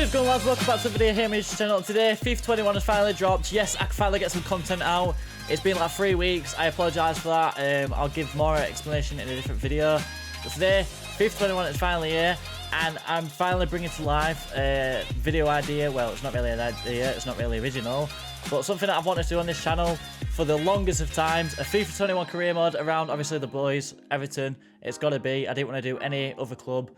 What is going on, lads? Welcome back to the video here on my channel. Today, FIFA 21 has finally dropped. Yes, I can finally get some content out. It's been like 3 weeks. I apologise for that. I'll give more explanation in a different video. But today, FIFA 21 is finally here, and I'm finally bringing to life a video idea. Well, it's not really an idea. It's not really original, but something that I've wanted to do on this channel for the longest of times. A FIFA 21 career mode around, obviously, the boys, Everton. It's got to be. I didn't want to do any other club.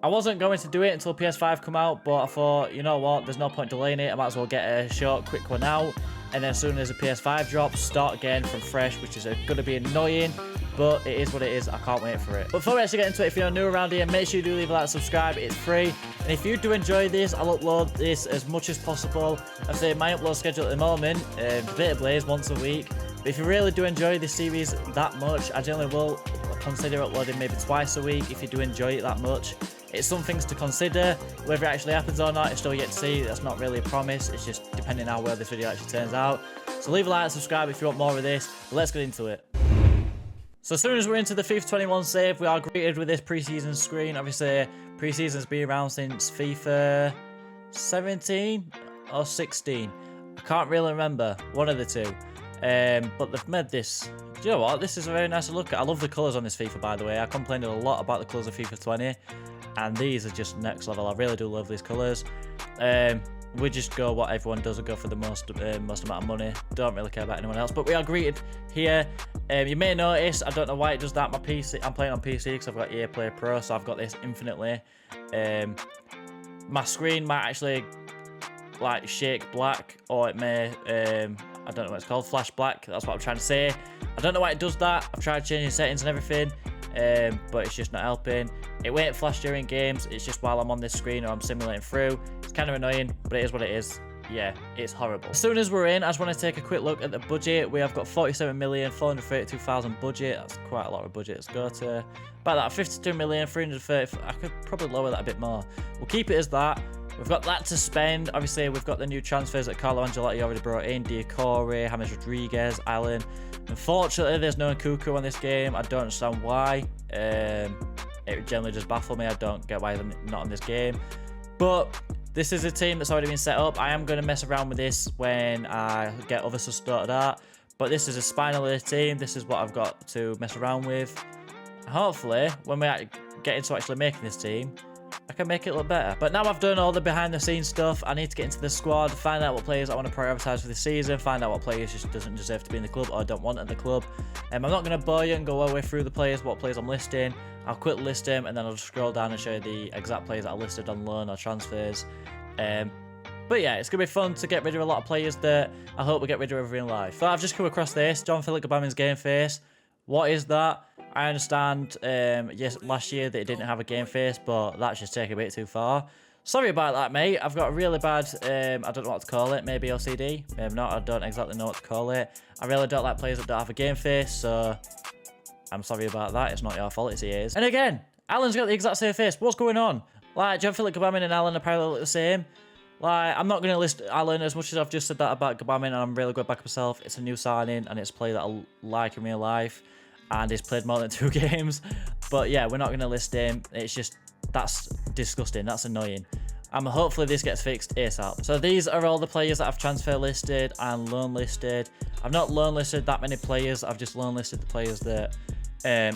I wasn't going to do it until PS5 come out, but I thought, you know what, there's no point delaying it. I might as well get a short, quick one out, and then as soon as the PS5 drops, start again from fresh, which is going to be annoying, but it is what it is. I can't wait for it. But before we actually get into it, if you're new around here, make sure you do leave a like and subscribe. It's free, and if you do enjoy this, I'll upload this as much as possible. I say my upload schedule at the moment, debatably, is once a week, but if you really do enjoy this series that much, I generally will consider uploading maybe twice a week if you do enjoy it that much. It's some things to consider. Whether it actually happens or not, it's still yet to see. That's not really a promise. It's just depending on how well this video actually turns out. So leave a like and subscribe if you want more of this. But let's get into it. So as soon as we're into the FIFA 21 save, we are greeted with this preseason screen. Obviously, preseason's been around since FIFA 17 or 16. I can't really remember. One of the two. But they've made this. Do you know what? This is a very nice to look at. I love the colours on this FIFA, by the way. I complained a lot about the colours of FIFA 20. And these are just next level. I really do love these colours. We just go what everyone does. We go for the most amount of money. Don't really care about anyone else. But we are greeted here. You may notice, I don't know why it does that. My PC, I'm playing on PC because I've got EA Play Pro, so I've got this infinitely. My screen might actually like shake black, or it may I don't know what it's called, flash black. That's what I'm trying to say. I don't know why it does that. I've tried changing settings and everything, but it's just not helping. It won't flash during games. It's just while I'm on this screen or I'm simulating through. It's kind of annoying, but it is what it is. Yeah, it's horrible. As soon as we're in, I just want to take a quick look at the budget. We have got 47,432,000 budget. That's quite a lot of budget. Let's go to about that 52,330,000. I could probably lower that a bit more. We'll keep it as that. We've got that to spend. Obviously, we've got the new transfers that Carlo Ancelotti already brought in. Diacore, James Rodriguez, Allen. Unfortunately, there's no Nkunku on this game. I don't understand why. It generally just baffles me. I don't get why they're not on this game. But this is a team that's already been set up. I am going to mess around with this when I get other stuff started out. But this is a spinal team. This is what I've got to mess around with. Hopefully, when we get into actually making this team, I can make it look better. But now I've done all the behind the scenes stuff, I need to get into the squad, find out what players I want to prioritise for this season, find out what players just doesn't deserve to be in the club or don't want in the club. I'm not going to bore you and go all the way through the players, what players I'm listing. I'll quick list them, and then I'll just scroll down and show you the exact players that I listed on loan or transfers. But yeah, it's going to be fun to get rid of a lot of players that I hope we get rid of in real life. So I've just come across this, John-Philip Gbamin's game face. What is that? I understand, yes, last year they didn't have a game face, but that's just taking a bit too far. Sorry about that, mate. I've got a really bad, I don't know what to call it, maybe OCD, maybe not, I don't exactly know what to call it. I really don't like players that don't have a game face, so I'm sorry about that. It's not your fault, it's his. And again, Alan's got the exact same face. What's going on? Like, John-Philip Gbamin and Alan apparently look the same. Like, I'm not going to list Alan as much as I've just said that about Gbamin, and I'm really good back myself. It's a new signing, and it's a player that I like in real life. And he's played more than 2 games. But yeah, we're not going to list him. It's just, that's disgusting. That's annoying. Hopefully this gets fixed ASAP. So these are all the players that I've transfer listed and loan listed. I've not loan listed that many players. I've just loan listed the players that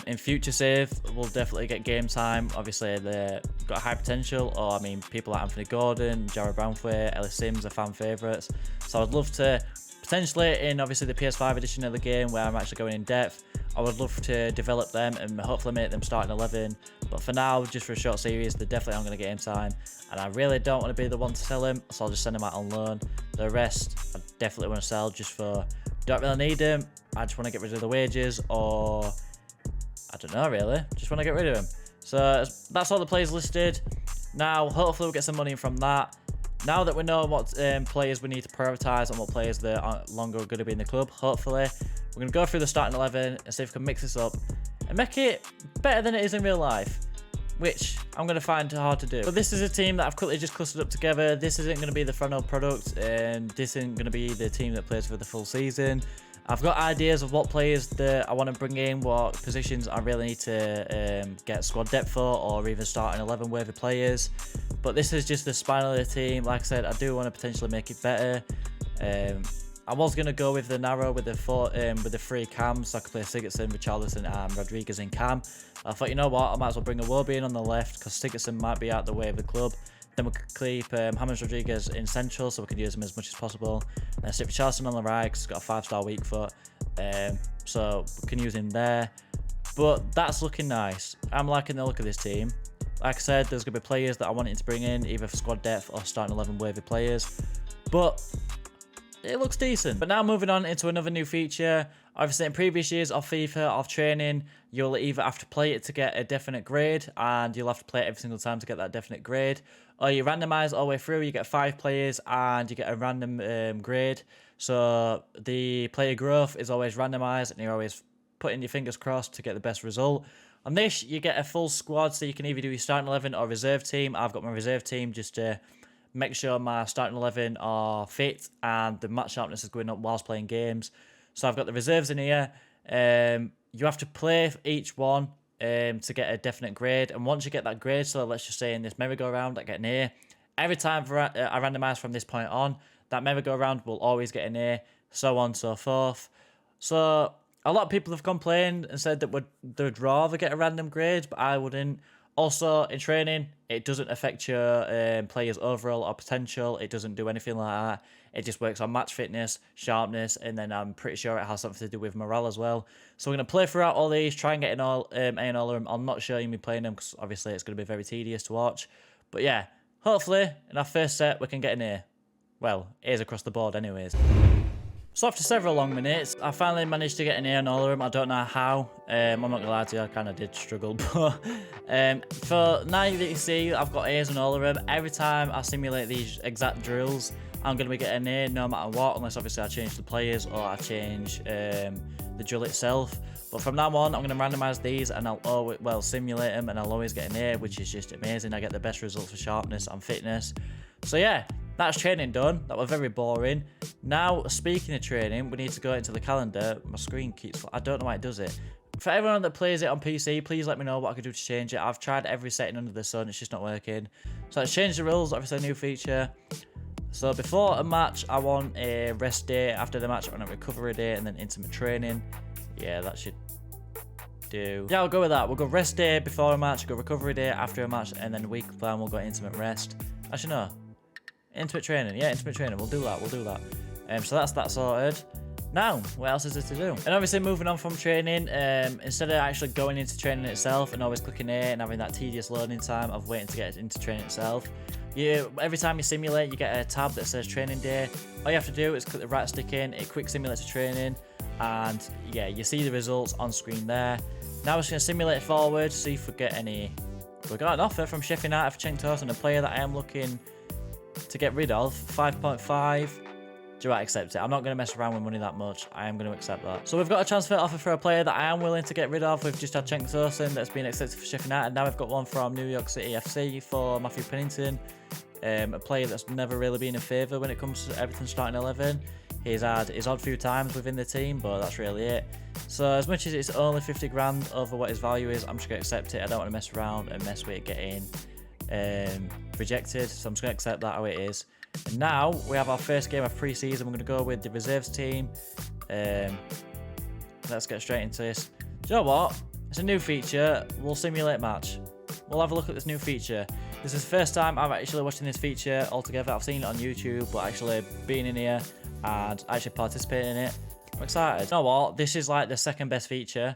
in future save will definitely get game time. Obviously, they've got high potential. Or, I mean, people like Anthony Gordon, Jared Brownthwaite, Ellis Sims are fan favourites. So I'd love to, potentially in obviously the PS5 edition of the game where I'm actually going in depth, I would love to develop them and hopefully make them start in 11. But for now, just for a short series, they definitely aren't going to get game time. And I really don't want to be the one to sell them, so I'll just send them out on loan. The rest, I definitely want to sell just for, don't really need them. I just want to get rid of the wages, or I don't know really, just want to get rid of them. So that's all the players listed. Now, hopefully we'll get some money from that. Now that we know what players we need to prioritise and what players that aren't longer going to be in the club, hopefully we're going to go through the starting 11 and see if we can mix this up and make it better than it is in real life, which I'm going to find hard to do. But this is a team that I've quickly just clustered up together. This isn't going to be the final product, and this isn't going to be the team that plays for the full season. I've got ideas of what players that I want to bring in, what positions I really need to get squad depth for, or even start an 11 worthy players. But this is just the spine of the team. Like I said, I do want to potentially make it better. I was going to go with the narrow with the three cams, so I could play Sigurdsson, Richarlison and Rodriguez in cam. I thought, you know what, I might as well bring Iwobi in on the left because Sigurdsson might be out the way of the club. Then we could keep James Rodriguez in central so we can use him as much as possible. And then stick Richarlison on the right because he's got a 5-star weak foot, so we can use him there. But that's looking nice. I'm liking the look of this team. Like I said, there's going to be players that I wanted to bring in, either for squad depth or starting 11 worthy players. But it looks decent. But now moving on into another new feature. Obviously in previous years of FIFA, of training, you'll either have to play it to get a definite grade, and you'll have to play it every single time to get that definite grade, or you randomise all the way through, you get 5 players and you get a random grade. So the player growth is always randomised and you're always putting your fingers crossed to get the best result. On this, you get a full squad, so you can either do your starting 11 or reserve team. I've got my reserve team just to make sure my starting 11 are fit and the match sharpness is going up whilst playing games. So I've got the reserves in here. You have to play each one to get a definite grade. And once you get that grade, so let's just say in this merry-go-round, I get an A. Every time I randomise from this point on, that merry-go-round will always get an A, so on and so forth. So a lot of people have complained and said that they'd rather get a random grade, but I wouldn't. Also, in training, it doesn't affect your players' overall or potential. It doesn't do anything like that. It just works on match fitness, sharpness, and then I'm pretty sure it has something to do with morale as well. So we're going to play throughout all these, try and get in all A and all of them. I'll not show you me playing them because obviously it's going to be very tedious to watch. But yeah, hopefully in our first set we can get an A. Well, A's across the board anyways. So after several long minutes, I finally managed to get an A on all of them. I don't know how. I'm not going to lie to you, I kind of did struggle. But for now that you see, I've got A's on all of them. Every time I simulate these exact drills, I'm going to be getting an A no matter what, unless obviously I change the players or I change the drill itself. But from now on, I'm going to randomise these and I'll always, simulate them and I'll always get an A, which is just amazing. I get the best results for sharpness and fitness. So yeah, that's training done. That was very boring. Now, speaking of training, we need to go into the calendar. My screen keeps... I don't know why it does it. For everyone that plays it on PC, please let me know what I could do to change it. I've tried every setting under the sun. It's just not working. So let's change the rules. Obviously, a new feature. So before a match, I want a rest day. After the match, I want a recovery day and then intimate training. Yeah, that should do. Yeah, I'll go with that. We'll go rest day before a match, go recovery day after a match, and then week plan we'll go intimate rest. Actually, no. Intimate training. Yeah, intimate training. We'll do that. We'll do that. So that's that sorted. Now, what else is there to do? And obviously moving on from training, instead of actually going into training itself and always clicking A and having that tedious loading time of waiting to get into training itself, every time you simulate, you get a tab that says training day. All you have to do is click the right stick in, it quick simulates a training, and yeah, you see the results on screen there. Now we're just going to simulate forward, see if we get any... We got an offer from Sheffield United for Cenk Tosun, a player that I am looking to get rid of, 5.5. Do I accept it? I'm not going to mess around with money that much. I am going to accept that. So we've got a transfer offer for a player that I am willing to get rid of. We've just had Cenk Tosun that's been accepted for Sheffield United. Now we've got one from New York City FC for Matthew Pennington, a player that's never really been in favour when it comes to Everton starting 11. He's had his odd few times within the team, but that's really it. So as much as it's only 50 grand over what his value is, I'm just going to accept it. I don't want to mess around and mess with it getting rejected. So I'm just going to accept that how it is. And now we have our first game of pre-season. We're going to go with the reserves team. Let's get straight into this. Do you know what? It's a new feature. We'll simulate match. We'll have a look at this new feature. This is the first time I'm actually watching this feature altogether. I've seen it on YouTube, but actually being in here and actually participating in it, I'm excited. You know what? This is like the second best feature.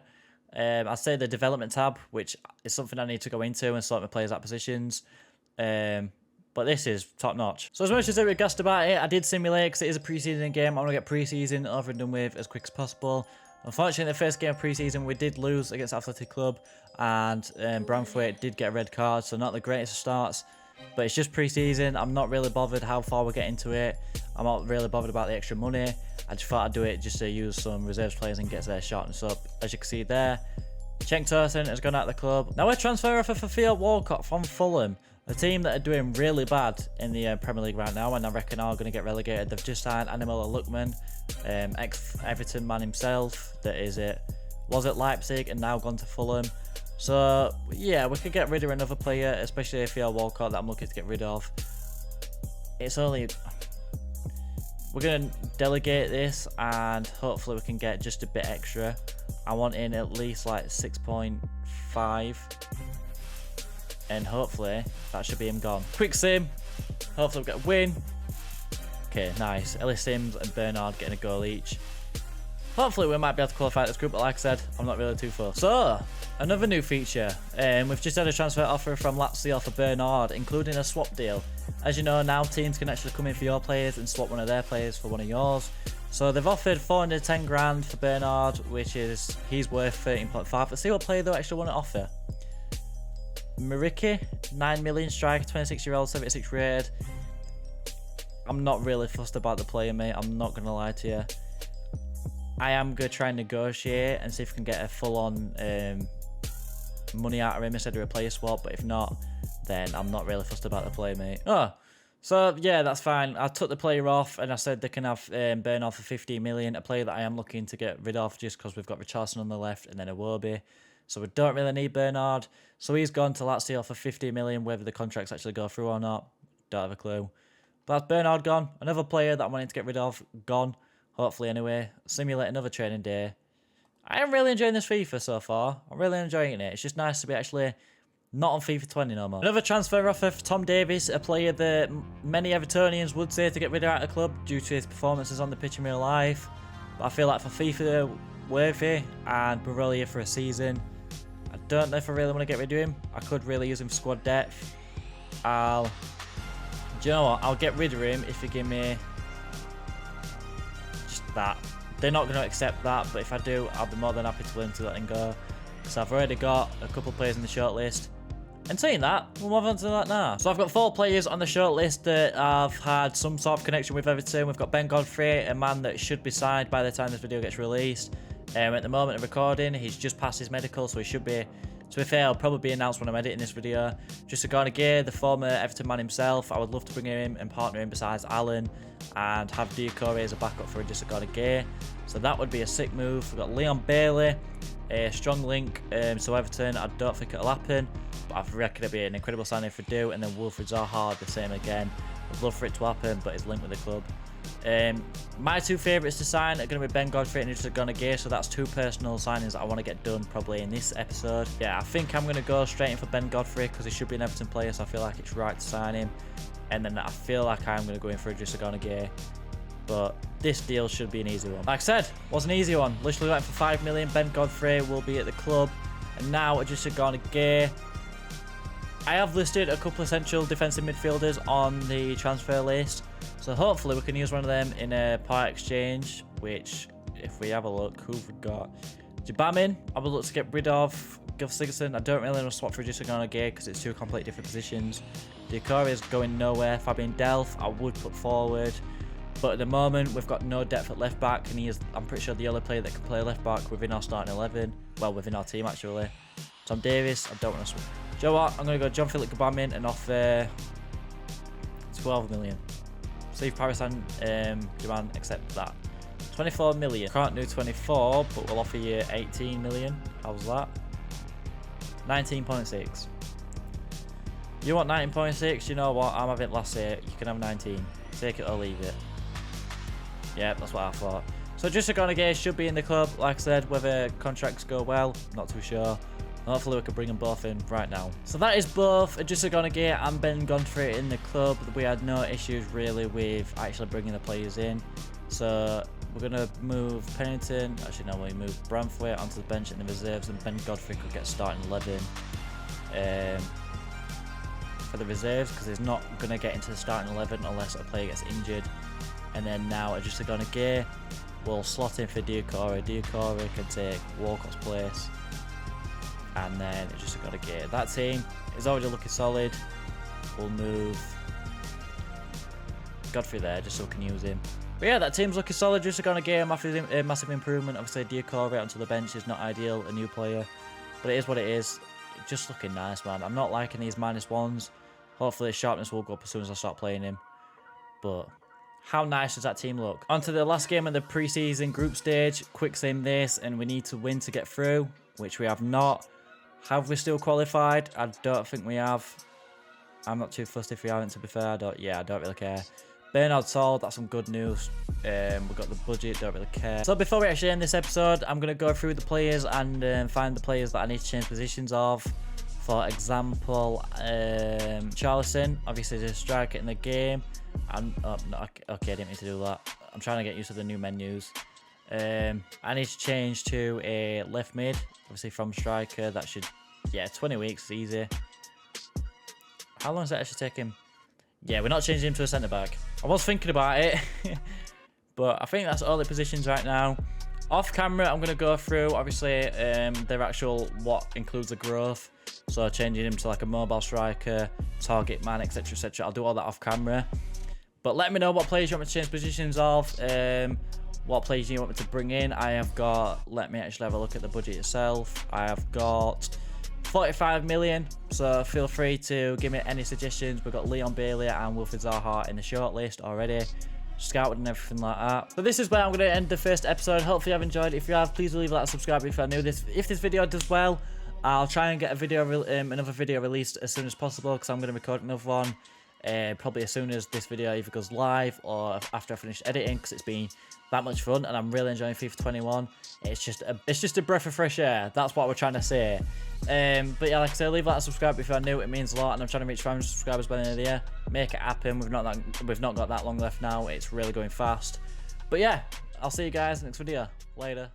I'd say the development tab, which is something I need to go into and sort my players at positions. But this is top notch. So as much as I was gassed about it, I did simulate because it is a pre-season game. I want to get pre-season over and done with as quick as possible. Unfortunately, the first game of pre-season we did lose against Athletic Club, and Branthwaite did get a red card, so not the greatest of starts. But it's just pre-season. I'm not really bothered how far we get into it. I'm not really bothered about the extra money. I just thought I'd do it just to use some reserves players and get their sharpness up. As you can see there, Cenk Tosun has gone out of the club. Now a transfer offer for Theo Walcott from Fulham. The team that are doing really bad in the Premier League right now, and I reckon are going to get relegated, they've just signed Ademola Lookman, ex-Everton man himself, was at Leipzig and now gone to Fulham. So, yeah, we could get rid of another player, especially if you're Walcott that I'm looking to get rid of. It's only... We're going to delegate this and hopefully we can get just a bit extra. I want in at least like 6.5. And hopefully that should be him gone. Quick sim. Hopefully we get a win. Okay, nice. Ellis Sims and Bernard getting a goal each. Hopefully we might be able to qualify this group, but like I said, I'm not really too fussed. So, another new feature. We've just had a transfer offer from Lazio for Bernard, including a swap deal. As you know, now teams can actually come in for your players and swap one of their players for one of yours. So they've offered 410 grand for Bernard, which is, he's worth 13.5. Let's see what player they actually want to offer. Mariki, 9 million striker, 26-year-old, 76 rated. I'm not really fussed about the player, mate. I'm not going to lie to you. I am going to try and negotiate and see if we can get a full-on money out of him instead of a player swap. But if not, then I'm not really fussed about the player, mate. Oh, so yeah, that's fine. I took the player off and I said they can have Bernard for 15 million. A player that I am looking to get rid of just because we've got Richarlison on the left and then Iwobi. So we don't really need Bernard. So he's gone to Lazio for 50 million. Whether the contracts actually go through or not, don't have a clue. But that's Bernard gone. Another player that I'm wanting to get rid of, gone. Hopefully anyway. Simulate another training day. I am really enjoying this FIFA so far. I'm really enjoying it. It's just nice to be actually not on FIFA 20 no more. Another transfer offer for Tom Davies, a player that many Evertonians would say to get rid of out of the club due to his performances on the pitch in real life. But I feel like for FIFA, worthy, and we're only here for a season. I don't know if I really want to get rid of him. I could really use him for squad depth. Do you know what? I'll get rid of him if you give me just that. They're not going to accept that, but if I do, I'll be more than happy to let him go. So I've already got a couple of players in the shortlist. And saying that, we'll move on to that now. So I've got 4 players on the shortlist that have had some sort of connection with Everton. We've got Ben Godfrey, a man that should be signed by the time this video gets released. At the moment of recording, he's just passed his medical, so he should be, to be fair, he'll probably be announced when I'm editing this video. Just Gear, the former Everton man himself, I would love to bring him and partner him besides Alan and have Diacore as a backup for Just Gear. So that would be a sick move. We've got Leon Bailey, a strong link to Everton. I don't think it'll happen, but I reckon it'd be an incredible signing if we do. And then Wilfried Zaha, the same again. I'd love for it to happen, but he's linked with the club. My 2 favourites to sign are going to be Ben Godfrey and Just Gear, so that's 2 personal signings that I want to get done probably in this episode. Yeah, I think I'm going to go straight in for Ben Godfrey because he should be an Everton player, so I feel like it's right to sign him. And then I feel like I'm going to go in for Just Gear. But this deal should be an easy one. Like I said, was an easy one. Literally went for 5 million. Ben Godfrey will be at the club. And now Just Gear. I have listed a couple of essential defensive midfielders on the transfer list. So hopefully we can use one of them in a part exchange, which, if we have a look, who've we got? Jabamin, I would look to get rid of. Gil Sigurdsson, I don't really want to swap for Just Gear because it's 2 completely different positions. Diacore is going nowhere. Fabian Delph, I would put forward. But at the moment, we've got no depth at left back, and he is, I'm pretty sure, the only player that can play left back within our starting 11. Well, within our team, actually. Tom Davies, I don't want to swap. Do you know what? I'm going to go John Philip Gbamin and offer 12 million. See if Paris Saint-Germain accept that. 24 million. Can't do 24, but we'll offer you 18 million. How's that? 19.6. You want 19.6? You know what? I'm having it last year. You can have 19. Take it or leave it. Yeah, that's what I thought. So Just Gear should be in the club. Like I said, whether contracts go well, not too sure. Hopefully we can bring them both in right now. So that is both Just Gear and Ben Godfrey in the club. We had no issues really with actually bringing the players in. So we're going to move Pennington. Actually, no, we move Branthwaite onto the bench in the reserves, and Ben Godfrey could get starting 11 for the reserves because he's not going to get into the starting 11 unless a player gets injured. And then now Just Gear will slot in for Diacore. Diacore can take Walcott's place. And then Just Gear. That team is already looking solid. We'll move Godfrey there just so we can use him. But yeah, that team's looking solid. Just Gear, massive improvement. Obviously, Diacore onto the bench is not ideal, a new player. But it is what it is. It's just looking nice, man. I'm not liking these -1s. Hopefully sharpness will go up as soon as I start playing him. But how nice does that team look? On to the last game of the preseason group stage. Quick same this, and we need to win to get through, which we have not. Have we still qualified? I don't think we have. I'm not too fussed if we haven't, to be fair. I don't really care. Bernard sold, that's some good news. We've got the budget, don't really care. So before we actually end this episode, I'm going to go through the players and find the players that I need to change positions of. For example, Charlison, obviously the striker in the game. Okay, I didn't mean to do that. I'm trying to get used to the new menus. I need to change to a left mid, obviously from striker. That should, yeah, 20 weeks is easy. How long does that actually take him? Yeah, we're not changing him to a centre back. I was thinking about it, but I think that's all the positions right now. Off camera, I'm going to go through, obviously, their actual, what includes the growth. So changing him to like a mobile striker, target man, etc, etc. I'll do all that off camera. But let me know what players you want me to change positions of. What players you want me to bring in. I have got, let me actually have a look at the budget itself. I have got 45 million, so feel free to give me any suggestions. We've got Leon Bailey and Wilfried Zaha in the shortlist already, scouted and everything like that. But this is where I'm going to end the first episode. Hopefully you've enjoyed. If you have, please leave a like and subscribe if you're new. If this video does well, I'll try and get a video, another video released as soon as possible, because I'm going to record another one probably as soon as this video either goes live or after I finish editing, because it's been that much fun and I'm really enjoying FIFA 21. It's just a breath of fresh air. That's what we're trying to say. But yeah, like I said, leave a like and subscribe if you're new. It means a lot, and I'm trying to reach 500 subscribers by the end of the year. Make it happen. We've not got that long left now. It's really going fast. But yeah, I'll see you guys in the next video. Later.